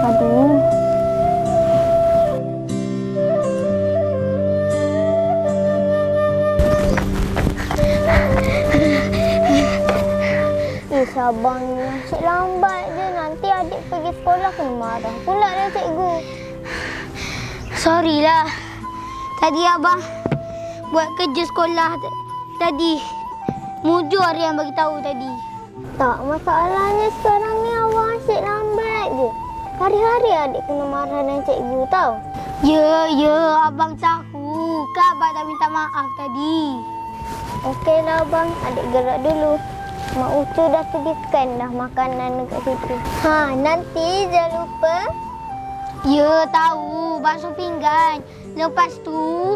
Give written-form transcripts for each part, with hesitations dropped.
Aduh. Sabarnya, asyik lambat je. Nanti adik pergi sekolah kena marah pula dah cikgu. Sorry lah. Tadi abang buat kerja sekolah tadi. Mujur yang bagi tahu tadi. Tak, masalahnya sekarang ni abang asyik lambat je. Hari-hari adik kena marah dengan cikgu tau. Ya, abang tahu. Kan abang dah minta maaf tadi. Okeylah abang, adik gerak dulu. Mak Ucu dah sediakan dah makanan dekat situ. Nanti jangan lupa. Ya, tahu. Bakso pinggan. Lepas tu,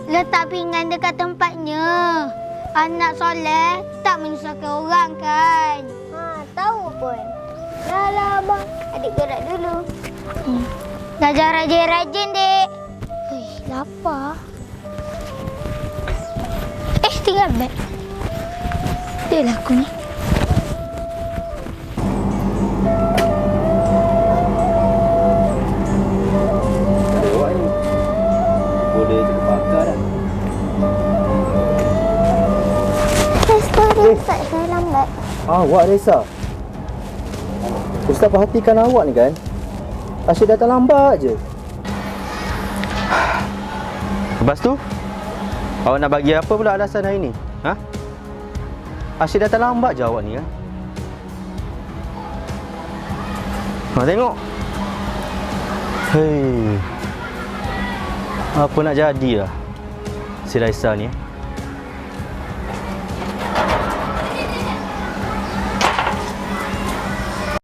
letak pinggan dekat tempatnya. Anak soleh tak menyusahkan orang kan? Tahu pun. Dah lah abang, adik gerak dulu. Belajar rajin-rajin, dek. Lapar. Tinggal beg. Dia lah aku ni. Awak ni boleh jadi pakar dah. Sorry Ustaz, saya lambat. Awak Reza. Ustaz perhatikan awak ni kan. Asyik datang lambat je. Lepas tu, awak nak bagi apa pula alasan hari ni? Asyik datang lambat je awak ni, tengok. Hei. Apa nak jadi lah si Raisa ni?